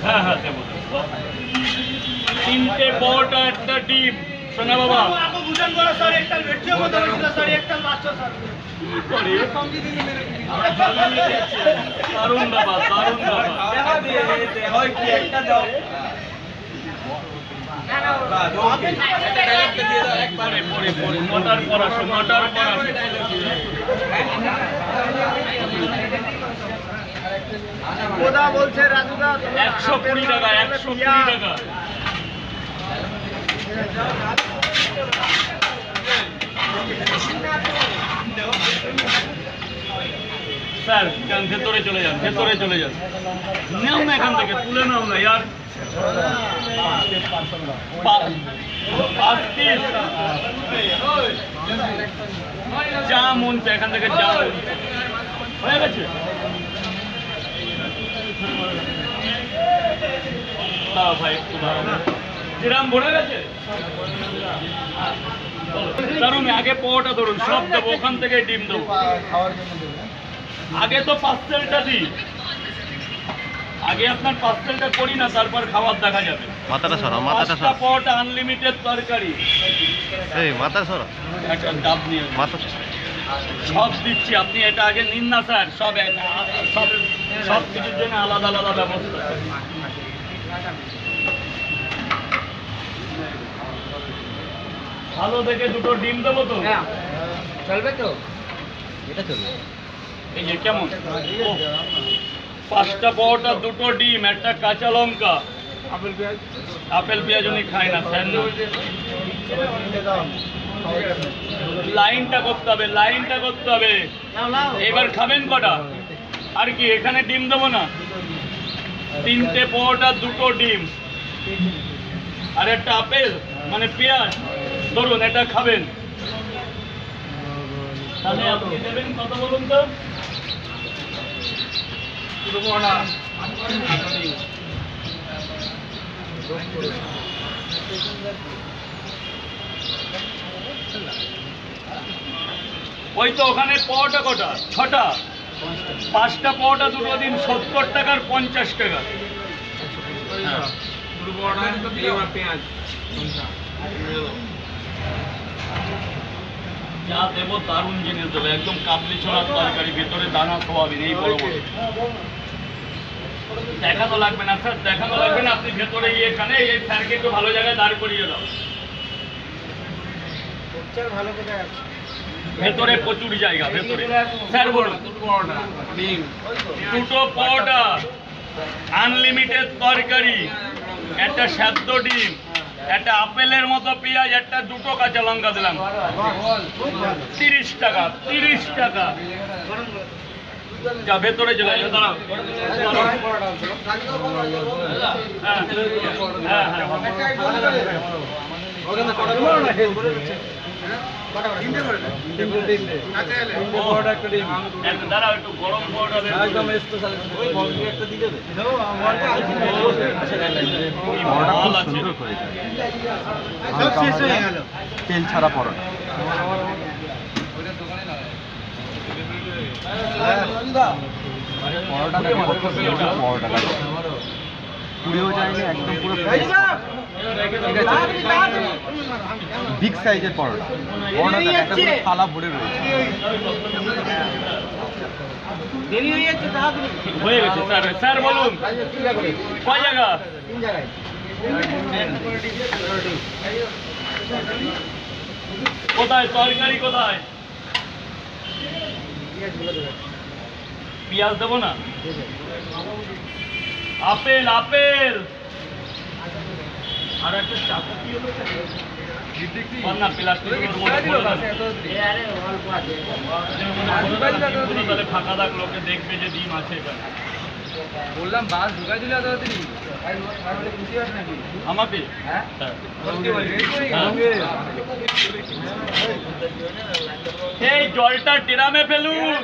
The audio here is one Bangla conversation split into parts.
হ্যাঁ হ্যাঁ দেবো। 3টে পট আর একটা ডিম। শোনা বাবা, দারুণ বাবা, দারুণ বাবা। মটার পড়াশো, মটার পড়াশো। 120 টাকা, 120 টাকা। স্যার ভেতরে চলে যান, ভেতরে চলে যান। নেও না এখান থেকে, তুলে নাও না ইয়ার। 5 পিস যা মন চায় এখান থেকে, যা মন চায়। হয়ে গেছে? ভাই একটু কিরাম ভরে গেছে? ধরুন আগে পোটা ধরুন, সব দেবো, ওখান থেকে ডিম দেবো। আগে তো পার্সেলটা দিই, আগে আপনার পার্সেলটা করি না, তারপর খাবার দেখা যাবে। মাথাটা সরা, মাথাটা সরা। পোটা আনলিমিটেড তরকারি। এই মাথা সরা, একটা ডাব নিয়ে মাথা সব দিচ্ছি, আপনি এটা আগে নিন না স্যার। সব সব সব কিছুর জন্য আলাদা আলাদা ব্যবস্থা। ভালো দেখে দুটো ডিম দেবো তো? চলবে তো? এটা চলবে। এই যে কেমন? 5টা পরোটা, 2টো ডিম, একটা কাঁচা লঙ্কা। আপেল পেঁয়াজ উনি খায় না স্যার। লাইনটা করতে হবে, লাইনটা করতে হবে। এবার খাবেন কটা? আর কি এখানে ডিম দেবো না? 3টে পরোটা, 2টো ডিম আর একটা আপেল মানে পেঁয়াজ ধরুন, এটা খাবেন। তাহলে আপনি দেবেন কত বলুন তো? ওই তো ওখানে পরোটা কটা? 6টা। 5টা পরোটা, 2টো ডিম, 70 টাকার 50 টাকা। যা দেবো দারুণ জিনিস দেবো, একদম কাবলি ছোলার তরকারি, ভেতরে দানা সোয়াবিন। এই বড় বড় দেখানো লাগবে না স্যার, দেখানো লাগবে না। আপনি ভেতরে এখানে এই স্যারকে একটু ভালো জায়গায় দাঁড় করিয়ে দাও। ভেতরে প্রচুর জায়গা, ভেতরে। স্যার বলুন। 2টো পরোটা, আনলিমিটেড তরকারি, একটা সেদ্ধ ডিম, একটা আপেলের মতো পেঁয়াজ, একটা 2টো কাঁচা লঙ্কা দিলাম। 30 টাকা, 30 টাকা। যা ভেতরে চলে যাও, দাঁড়াও। হ্যাঁ হ্যাঁ দাঁড়াও, একটু গরম পরোটা তেল ছাড়া পরোটা। পরোটা পুড়েও যায়নি, একদম পুরো ঠিক আছে। বিগ সাইজের পরোটা, থালা ভরে রয়েছে। হয়ে গেছে স্যার। স্যার বলুন কয় জায়গা? কোথায় তরকারি, কোথায় পেঁয়াজ দেবো না? আপেল, আপেল আর একটা চাকু কি হলো না? প্লাস্টিকের তাহলে ফাঁকা দাগ লোকে দেখবে যে ডিম আছে এখানে। বললাম বাস ঢুকাই দিলে আমাকে এই জলটা ড্রামে ফেলুন।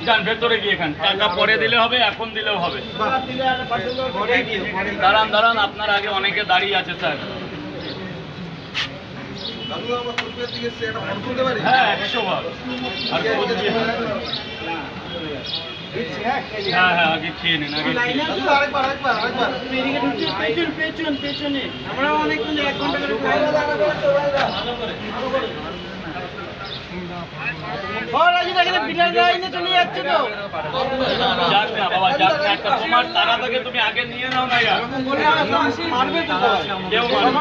যান ভেতরে গিয়ে এখান টাকা পরে দিলে হবে, এখন দিলেও হবে। দাঁড়ান দাঁড়ান, আপনার আগে অনেকে দাঁড়িয়ে আছে স্যার। হ্যাঁ 100 বার। আর হ্যাঁ হ্যাঁ আগে খেয়ে নিন আগে খেয়ে নিন। আমরা অনেকক্ষণ 1 ঘন্টা করে চলে যাচ্ছে তো যাক না বাবা যাক না, একটা তোমার তারা থেকে তুমি আগে নিয়ে নাও না ইয়ার। মারবে তো কেউ মারবে না।